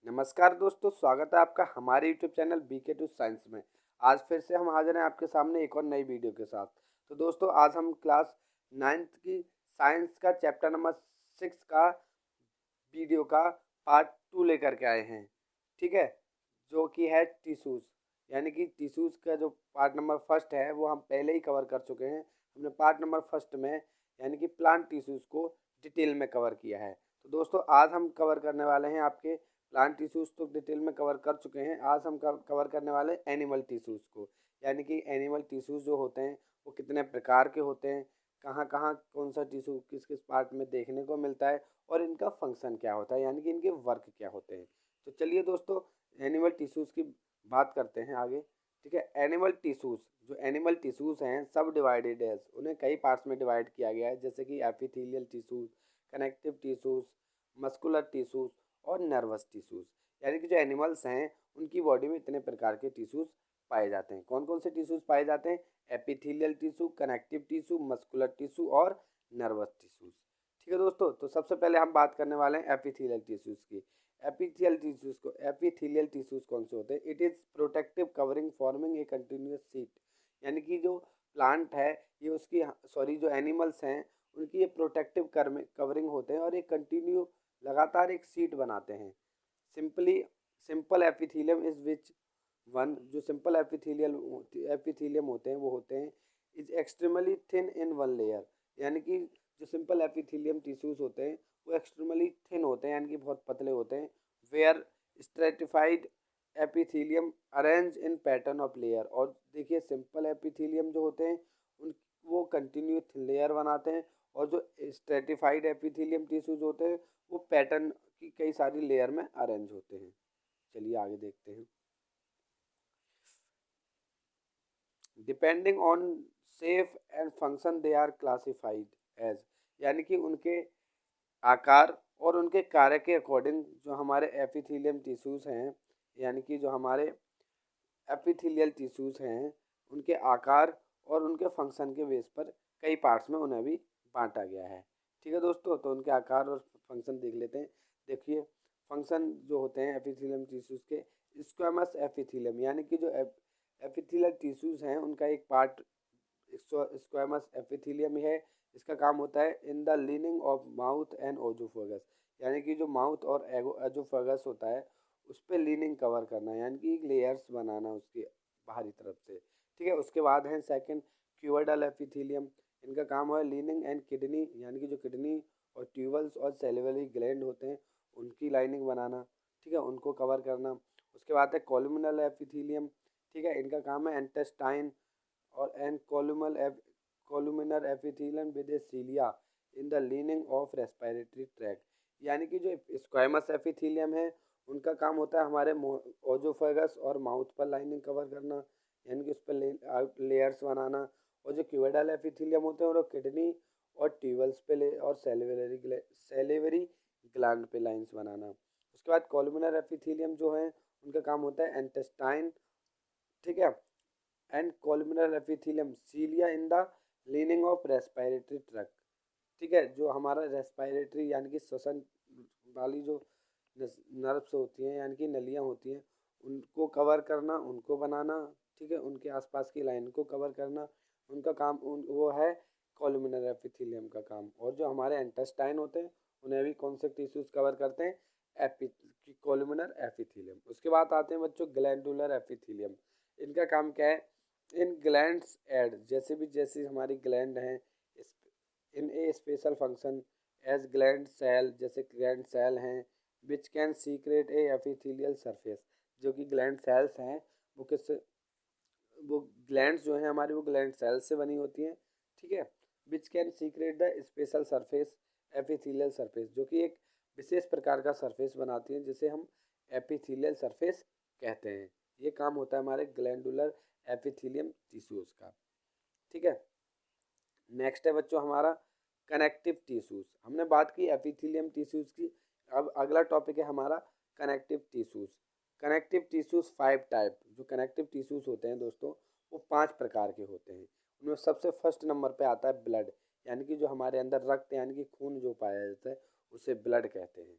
नमस्कार दोस्तों, स्वागत है आपका हमारे YouTube channel B K to science में। आज फिर से हम हाजिर हैं आपके सामने एक और नई वीडियो के साथ। तो दोस्तों, आज हम क्लास 9th की साइंस का चैप्टर नंबर 6 का वीडियो का पार्ट 2 लेकर के आए हैं। ठीक है, जो कि है टिश्यूज़, यानी कि टिश्यूज़ का जो पार्ट नंबर फर्स्ट है वो हम पहले ही कवर कर चुके हैं। हमने पार्ट नंबर फर्स्ट में यानी कि प्लांट टिश्यूज़ को डिटेल में कवर किया है। तो दोस्तों, आज हम कवर करने वाले हैं आपके प्लांट टिश्यूज़ तो डिटेल में कवर कर चुके हैं। आज हम कवर करने वाले एनिमल टिश्यूज़ को, यानी कि एनिमल टिश्यूज़ जो होते हैं वो कितने प्रकार के होते हैं, कहाँ कहाँ कौन सा टिश्यू किस किस पार्ट में देखने को मिलता है और इनका फंक्शन क्या होता है, यानी कि इनके वर्क क्या होते हैं। तो चलिए दोस्तों, एनिमल टिश्यूज़ की बात करते हैं आगे। ठीक है, एनिमल टिश्यूज़, जो एनिमल टिश्यूज़ हैं सब डिवाइडेड है, उन्हें कई पार्ट्स में डिवाइड किया गया है, जैसे कि epithelial tissues, connective tissues, muscular tissues और नर्वस टिश्यूज़। यानी कि जो एनिमल्स हैं उनकी बॉडी में इतने प्रकार के टिश्यूज़ पाए जाते हैं। कौन कौन से टिश्यूज़ पाए जाते हैं? Epithelial tissue, connective tissue, muscular tissue और नर्वस टिश्यूज़। ठीक है दोस्तों, तो सबसे पहले हम बात करने वाले हैं एपिथेलियल टिश्यूज़ की। एपिथेलियल टिश्यूज़ कौन से होते हैं? It is protective covering forming a continuous sheet. यानी कि जो प्लांट है ये उसकी सॉरी जो एनिमल्स हैं उनकी ये प्रोटेक्टिव कवरिंग होते हैं और ये कंटिन्यू लगातार एक शीट बनाते हैं। Simply simple epithelium is which one, जो सिंपल एपिथेलियम होते हैं वो होते हैं is extremely thin in one layer. यानी कि जो सिंपल एपिथेलियम टिश्यूज होते हैं वो एक्सट्रीमली थिन होते हैं, यानी कि बहुत पतले होते हैं। Where stratified epithelium arrange in pattern of layer. और देखिए, सिंपल एपिथेलियम जो होते हैं उन वो कंटिन्यू थिन लेयर बनाते हैं, और जो स्ट्रेटिफाइड एपिथेलियम टिश्यूज होते हैं वो पैटर्न की कई सारी लेयर में अरेंज होते हैं। चलिए आगे देखते हैं। Depending on shape and function they are classified as. यानी कि उनके आकार और उनके कार्य के अकॉर्डिंग जो हमारे एपिथेलियम टिश्यूज हैं, यानी कि जो हमारे एपिथेलियल टिश्यूज हैं उनके आकार और उनके फंक्शन के बेस पर कई पार्ट्स में उन्हें भी बांटा गया है। ठीक है दोस्तों, तो उनके आकार और फंक्शन देख लेते हैं। देखिए, फंक्शन जो होते हैं एपिथेलियम टिश्यूज के, स्क्वैमस एपिथेलियम, यानी कि जो एपिथेलियल टिश्यूज हैं उनका एक पार्ट स्क्वैमस एपिथेलियम है। इसका काम होता है in the lining of mouth and oesophagus. यानी कि जो माउथ और एजोफेगस होता है उस पर लीनिंग कवर करना, यानी कि लेयर्स बनाना उसके बाहरी तरफ से। ठीक है, उसके बाद है सेकंड क्यूबोइडल एपिथेलियम। इनका काम है लीनिंग एंड किडनी, यानी कि जो किडनी और ट्यूबल्स और सेलिवरी ग्लैंड होते हैं उनकी लाइनिंग बनाना। ठीक है, उनको कवर करना। उसके बाद है कॉलुमिनल एपिथेलियम। ठीक है, इनका काम है इंटेस्टाइन और and columnar epithelium with a cilia in the lining of respiratory tract. यानी कि जो स्क्वाइमस एपिथेलियम है उनका काम होता है हमारे ओजोफेगस और माउथ पर लाइनिंग कवर करना, यानी कि उस पर लेयर्स बनाना। और जो क्यूबोइडल एपिथेलियम होते हैं वो किडनी और ट्यूबल्स पे और सेलिवरी ग्लैंड पे लाइंस बनाना। उसके बाद कोलुमिनर एपिथेलियम जो है उनका काम होता है इंटेस्टाइन, ठीक है, and columnar epithelium cilia in the lining of respiratory tract. ठीक है, जो हमारा रेस्पिरेटरी यानी कि श्वसन वाली जो नर्व्स होती हैं यानी कि नलियाँ होती हैं उनको कवर करना, उनको बनाना। ठीक है, उनके आसपास की लाइन को कवर करना उनका काम वो है कोलुमिनर एपिथेलियम का काम। और जो हमारे इंटेस्टाइन होते हैं उन्हें भी कौन से टिश्यूज कवर करते हैं? कोलुमिनर एपिथेलियम। उसके बाद आते हैं बच्चों ग्लैंडुलर एपिथेलियम। इनका काम क्या है? इन ग्लैंड्स एड, जैसे हमारी ग्लैंड हैं in a special function as gland cell, जैसे ग्लैंड सेल हैं which can secrete a epithelial surface. जो कि ग्लैंड सेल्स हैं वो किससे, वो ग्लैंड्स जो हैं हमारी वो ग्लैंड सेल्स से बनी होती हैं। ठीक है, विच can secret the special surface epithelial surface, जो कि एक विशेष प्रकार का सरफेस बनाती हैं जिसे हम एपिथेलियल सरफेस कहते हैं। ये काम होता है हमारे ग्लैंडुलर एपिथेलियम टिश्यूज का। ठीक है, नेक्स्ट है बच्चों हमारा कनेक्टिव टिश्यूज। हमने बात की एपिथेलियम टिश्यूज की, अब अगला टॉपिक है हमारा connective tissues. Connective tissues 5 type. जो कनेक्टिव टिश्यूज होते हैं दोस्तों वो 5 प्रकार के होते हैं। उनमें सबसे फर्स्ट नंबर पे आता है ब्लड, यानी कि जो हमारे अंदर रक्त यानी कि खून जो पाया जाता है उसे ब्लड कहते हैं।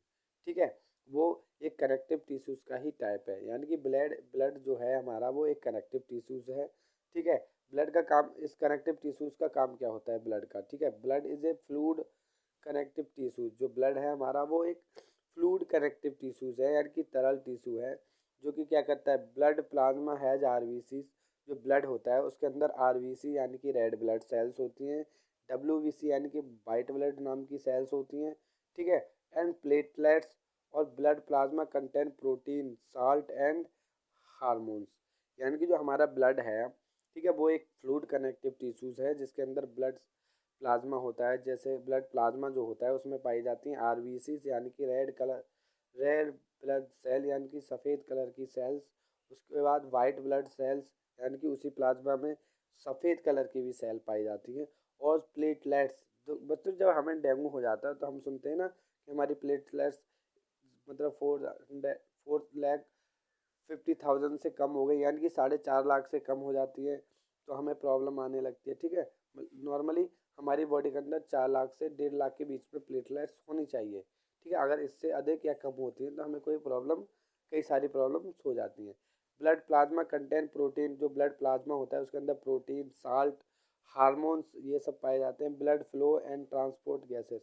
ठीक है, वो एक कनेक्टिव टिश्यूज़ का ही टाइप है, यानी कि ब्लड ब्लड जो है हमारा वो एक कनेक्टिव टिश्यूज़ है। ठीक है, ब्लड का काम, इस कनेक्टिव टिश्यूज़ का काम क्या होता है ब्लड का? ठीक है, blood is a fluid connective tissues. जो ब्लड है हमारा वो एक फ्लूइड कनेक्टिव टिश्यूज है, यानी कि तरल टिश्यू है, जो कि क्या करता है, ब्लड प्लाज्मा हैज आरबीसी। जो ब्लड होता है उसके अंदर आरबीसी यानी कि रेड ब्लड सेल्स होती हैं, डब्ल्यूबीसी यानी कि वाइट ब्लड नाम की सेल्स होती हैं। ठीक है, एंड प्लेटलेट्स। और blood plasma contain protein, salt and hormones. यानी कि जो हमारा ब्लड है, ठीक है, वो एक फ्लूइड कनेक्टिव टिश्यूज है जिसके अंदर ब्लड प्लाज्मा होता है। जैसे ब्लड प्लाज्मा जो होता है उसमें पाई जाती हैं आरबीसी यानी कि रेड ब्लड सेल यानी कि सफ़ेद कलर की सेल्स। उसके बाद वाइट ब्लड सेल्स यानी कि उसी प्लाज्मा में सफ़ेद कलर की भी सेल पाई जाती हैं। और प्लेटलेट्स, जो बच्चों जब हमें डेंगू हो जाता है तो हम सुनते हैं ना कि हमारी प्लेटलेट्स मतलब 4,50,000 से कम हो गई, यानी कि 4.5 लाख से कम हो जाती है तो हमें प्रॉब्लम आने लगती है। ठीक है, नॉर्मली हमारी बॉडी के अंदर 4 लाख से 1.5 लाख के बीच में प्लेटलेट्स होनी चाहिए। ठीक है, अगर इससे अधिक या कम होती है तो हमें कोई प्रॉब्लम, कई सारी प्रॉब्लम्स हो जाती हैं। Blood plasma contain protein. जो ब्लड प्लाज्मा होता है उसके अंदर प्रोटीन, साल्ट, हार्मोन्स ये सब पाए जाते हैं। Blood flow and transport gases.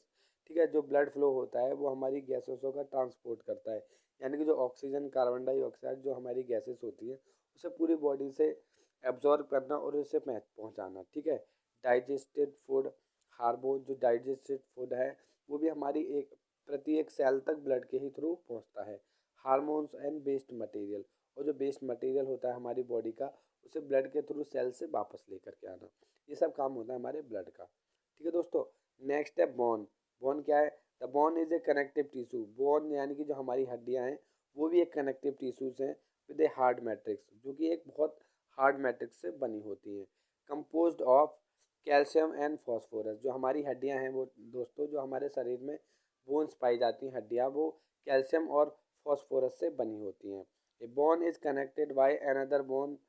ठीक है, जो ब्लड फ्लो होता है वो हमारी गैसेसों का ट्रांसपोर्ट करता है, यानी कि जो ऑक्सीजन, कार्बन डाइऑक्साइड जो हमारी गैसेस होती है उसे पूरी बॉडी से एब्जॉर्ब करना और उसे पहुंचाना। ठीक है, डाइजेस्टेड फूड हार्मोन। जो डाइजेस्टेड फूड है वो भी हमारी प्रति एक सेल तक ब्लड के ही थ्रू पहुंचता है। Hormones and waste material. और जो वेस्ट मटेरियल होता है हमारी बॉडी का उसे ब्लड के थ्रू सेल से वापस लेकर के आना, ये सब काम होता है हमारे ब्लड का। ठीक है दोस्तों, नेक्स्ट है बोन। बोन क्या है? The bone is a connective tissue. Bone यानी कि जो हमारी हड्डियां हैं वो भी एक कनेक्टिव टिश्यूज हैं विद ए हार्ड मैट्रिक्स, जो कि एक बहुत हार्ड मैट्रिक्स से बनी होती हैं। Composed of calcium and phosphorus. जो हमारी हड्डियां हैं वो दोस्तों, जो हमारे शरीर में बोन्स पाई जाती हैं हड्डियां, वो कैल्शियम और फॉस्फोरस से बनी होती हैं। A bone is connected by another bone,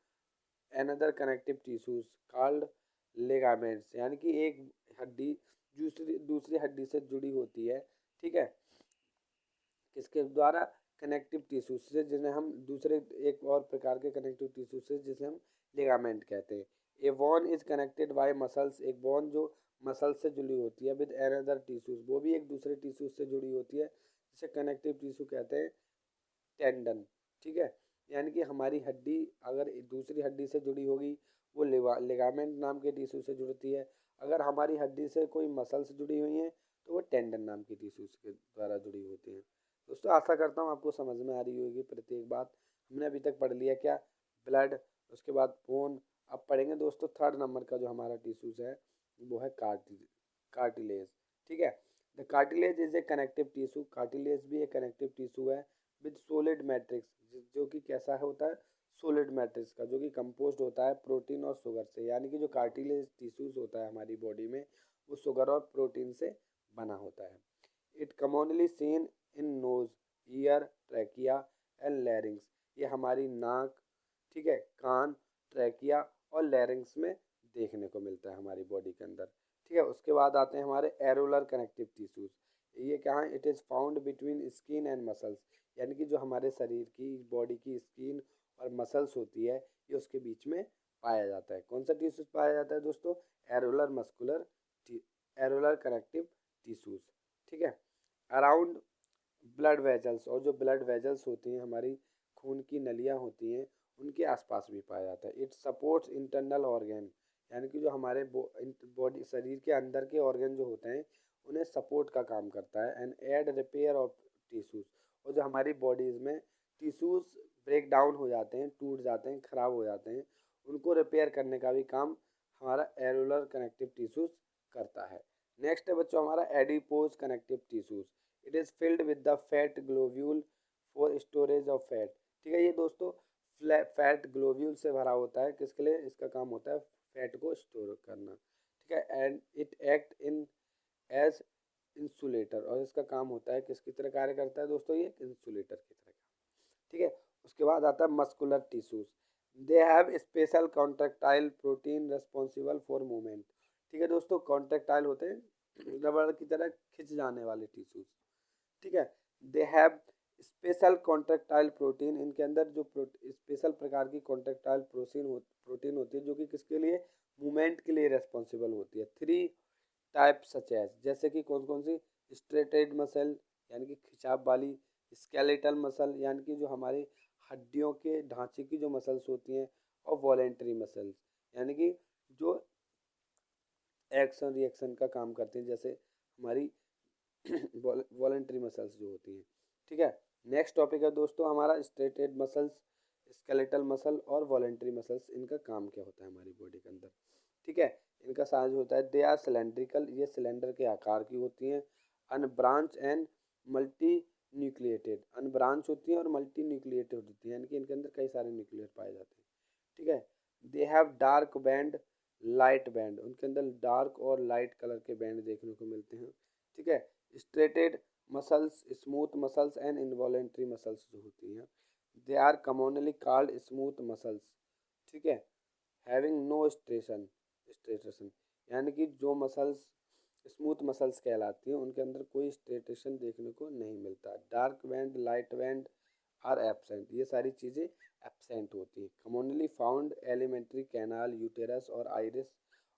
another connective tissues called ligaments. यानी कि एक हड्डी दूसरी दूसरी हड्डी से जुड़ी होती है। ठीक है, किसके द्वारा? कनेक्टिव टिश्यू से, जिन्हें हम दूसरे एक और प्रकार के कनेक्टिव टिश्यू से, जिसे हम लिगामेंट कहते हैं। A bone is connected by muscles. एक बोन जो मसल से जुड़ी होती है विद अनदर टिश्यूज, वो भी एक दूसरे टिश्यू से जुड़ी होती है जिसे कनेक्टिव टिश्यू कहते हैं। टेंडन। ठीक है, यानी कि हमारी हड्डी अगर दूसरी हड्डी से जुड़ी होगी वो लिगामेंट नाम के टिश्यू से जुड़ती है। अगर हमारी हड्डी से कोई मसल से जुड़ी हुई है तो वो टेंडन नाम की टिश्यूज के द्वारा जुड़ी होती हैं। दोस्तों आशा करता हूँ आपको समझ में आ रही होगी प्रत्येक बात। हमने अभी तक पढ़ लिया क्या? ब्लड, उसके बाद बोन। अब पढ़ेंगे दोस्तों थर्ड नंबर का जो हमारा टिश्यूज है वो है कार्टिलेज। ठीक है, the cartilage is a connective tissue. Cartilage भी एक कनेक्टिव टिश्यू है विद सोलिड मैट्रिक्स, जो कि कैसा है होता है? सोलिड मैट्रिक्स का, जो कि कंपोज्ड होता है प्रोटीन और शुगर से। यानी कि जो कार्टिलेज टिश्यूज होता है हमारी बॉडी में वो शुगर और प्रोटीन से बना होता है। It commonly seen in nose, ear, trachea and larynx. ये हमारी नाक, ठीक है, कान, ट्रैकिया और लैरिंग्स में देखने को मिलता है हमारी बॉडी के अंदर। ठीक है, उसके बाद आते हैं हमारे एरोलर कनेक्टिव टिश्यूज। ये क्या है? It is found between skin and muscles. यानी कि जो हमारे शरीर की, बॉडी की स्किन और मसल्स होती है ये उसके बीच में पाया जाता है। कौन सा टिश्यूज पाया जाता है दोस्तों? Areolar muscular, areolar connective tissues. ठीक है, अराउंड ब्लड वेजल्स। और जो ब्लड वेजल्स होती हैं हमारी खून की नलियाँ होती हैं उनके आसपास भी पाया जाता है। It supports internal organ. यानी कि जो हमारे बॉडी शरीर के अंदर के ऑर्गन जो होते हैं उन्हें सपोर्ट का काम करता है। And aid repair of tissues. और जो हमारी बॉडीज़ में टिश्यूज ब्रेक डाउन हो जाते हैं, टूट जाते हैं, खराब हो जाते हैं, उनको रिपेयर करने का भी काम हमारा एरोलर कनेक्टिव टिश्यूज करता है। नेक्स्ट है बच्चों हमारा adipose connective tissues. It is filled with the fat globule for storage of fat. ठीक है, ये दोस्तों फैट ग्लोब्यूल से भरा होता है। किसके लिए इसका काम होता है? फैट को स्टोर करना। ठीक है, and it act in as insulator. और इसका काम होता है, किसकी तरह कार्य करता है दोस्तों? ये इंसुलेटर की तरह। ठीक है, उसके बाद आता है muscular tissues. They have special contractile protein responsible for movement. ठीक है दोस्तों, कॉन्ट्रेक्टाइल होते हैं रबड़ की तरह खिंच जाने वाले टिश्यूज। ठीक है, they have special contractile protein, इनके अंदर जो स्पेशल प्रकार की कॉन्ट्रेक्टाइल प्रोटीन होती है जो कि किसके लिए, मूवमेंट के लिए रेस्पॉन्सिबल होती है। 3 टाइप सच एज, जैसे कि कौन कौन सी, स्ट्रेटेड मसल यानी कि खिंचाव वाली, स्केलेटल मसल यानी कि जो हमारी हड्डियों के ढांचे की जो मसल्स होती हैं, और वॉलेंट्री मसल्स यानी कि जो एक्शन रिएक्शन का काम करती हैं, जैसे हमारी वॉलेंट्री मसल्स जो होती हैं। ठीक है, नेक्स्ट टॉपिक है दोस्तों हमारा स्ट्रेटेड मसल्स, स्केलेटल मसल और वॉलेंट्री मसल्स, इनका काम क्या होता है हमारी बॉडी के अंदर। ठीक है, इनका साइज होता है, दे आर सिलेंड्रिकल, ये सिलेंडर के आकार की होती हैं। Unbranch and multi nucleated, unbranch होती हैं और मल्टी न्यूक्लिएटेड होती हैं, यानी कि इनके अंदर कई सारे न्यूक्लियर पाए जाते हैं। ठीक है, they have dark band light band, उनके अंदर डार्क और लाइट कलर के बैंड देखने को मिलते हैं। ठीक है, striated muscles, smooth muscles and involuntary muscles जो होती हैं, they are commonly called smooth muscles. ठीक है, हैविंग नो स्ट्रेटेशन यानी कि जो मसल्स स्मूथ मसल्स कहलाती हैं उनके अंदर कोई स्ट्रेटेशन देखने को नहीं मिलता। Dark band light band are absent, ये सारी चीज़ें एब्सेंट होती हैं। Commonly found alimentary canal, uterus और आइरिस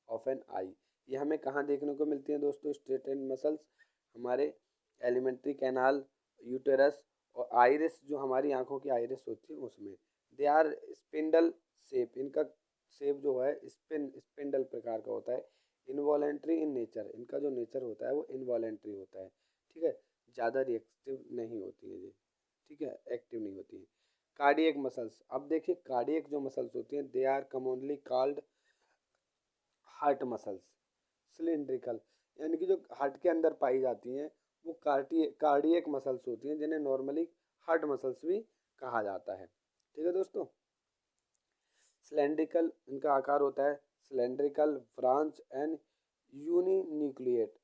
ऑफ एन आई, ये हमें कहाँ देखने को मिलती हैं दोस्तों, स्ट्रेटेड मसल्स हमारे एलिमेंट्री कैनाल, यूटेरस और आइरिस, जो हमारी आंखों की आइरिस होती है उसमें। दे आर स्पिंडल शेप, इनका शेप जो है स्पिंडल प्रकार का होता है। इनवॉलेंट्री इन नेचर, इनका जो नेचर होता है वो इनवॉलेंट्री होता है। ठीक है, ज़्यादा रिएक्टिव नहीं होती है ये। ठीक है, एक्टिव नहीं होती है। कार्डियक मसल्स, अब देखिए कार्डियक जो मसल्स होती हैं, they are commonly called heart muscles. Cylindrical यानी कि जो हार्ट के अंदर पाई जाती हैं वो कार्डियक मसल्स होती हैं, जिन्हें नॉर्मली हार्ट मसल्स भी कहा जाता है। ठीक है दोस्तों, सिलेंड्रिकल इनका आकार होता है, सिलेंड्रिकल, ब्रांच एंड यूनिन्यूक्लिएट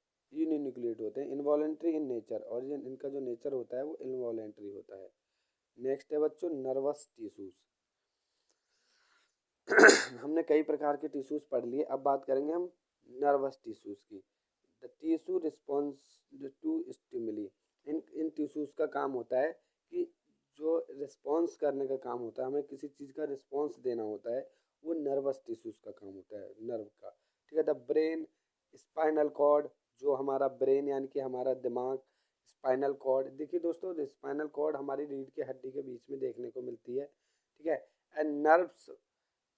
होते हैं। इनवॉलेंट्री इन नेचर, और ये इनका जो नेचर होता है वो इनवॉलेंट्री होता है। नेक्स्ट है बच्चों नर्वस टिश्यूज। हमने कई प्रकार के टिश्यूज पढ़ लिए, अब बात करेंगे हम नर्वस टिश्यूज की। The tissue response to stimuli, इन टिश्यूज का काम होता है कि जो रिस्पॉन्स करने का काम होता है, हमें किसी चीज़ का रिस्पॉन्स देना होता है, वो नर्वस टिश्यूज का काम होता है, नर्व का। ठीक है, द ब्रेन, स्पाइनल कॉर्ड, जो हमारा ब्रेन यानी कि हमारा दिमाग, स्पाइनल कॉर्ड, देखिए दोस्तों स्पाइनल कॉर्ड हमारी रीढ़ की हड्डी के बीच में देखने को मिलती है। ठीक है, and nerves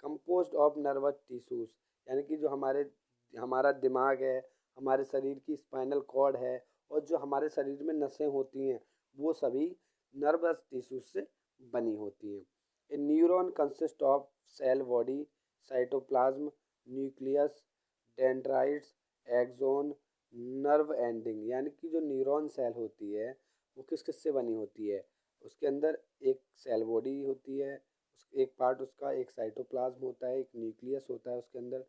composed of nervous tissues, यानी कि जो हमारा दिमाग है, हमारे शरीर की स्पाइनल कॉर्ड है, और जो हमारे शरीर में नसें होती हैं वो सभी नर्वस टिश्यूज से बनी होती हैं। A neuron consist of cell body, cytoplasm, nucleus, dendrites, axon, nerve ending, यानी कि जो न्यूरॉन सेल होती है वो किस किस से बनी होती है, उसके अंदर एक सेल बॉडी होती है, एक पार्ट उसका, एक साइटोप्लाज्म होता है, एक न्यूक्लियस होता है उसके अंदर,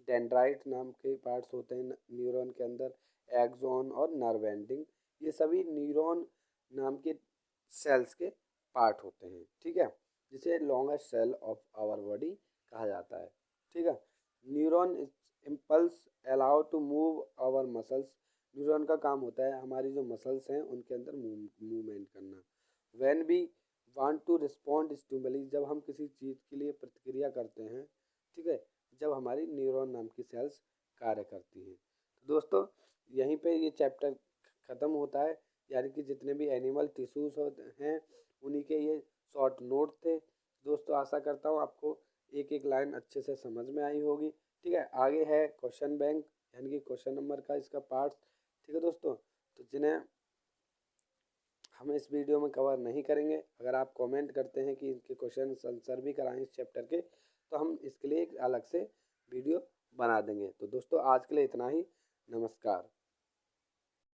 डेंड्राइट नाम के पार्ट्स होते हैं न्यूरॉन के अंदर, एक्सोन और नर्व एंडिंग, ये सभी न्यूरॉन नाम के सेल्स के पार्ट होते हैं। ठीक है, जिसे longest cell of our body कहा जाता है। ठीक है, neuron impulse allow to move our muscles, neuron का काम होता है हमारी जो मसल्स हैं उनके अंदर मूवमेंट करना। When we want to respond stimuli, जब हम किसी चीज़ के लिए प्रतिक्रिया करते हैं, ठीक है, जब हमारी न्यूरॉन नाम की सेल्स कार्य करती हैं। तो दोस्तों यहीं पे ये चैप्टर ख़त्म होता है, यानी कि जितने भी एनिमल टिश्यूज हैं उन्हीं के ये शॉर्ट नोट थे। दोस्तों आशा करता हूँ आपको एक एक लाइन अच्छे से समझ में आई होगी। ठीक है, आगे है क्वेश्चन बैंक, यानी कि क्वेश्चन नंबर का इसका पार्ट। ठीक है दोस्तों, तो जिन्हें हम इस वीडियो में कवर नहीं करेंगे, अगर आप कमेंट करते हैं कि इनके क्वेश्चन आंसर भी कराएं इस चैप्टर के, तो हम इसके लिए एक अलग से वीडियो बना देंगे। तो दोस्तों आज के लिए इतना ही, नमस्कार।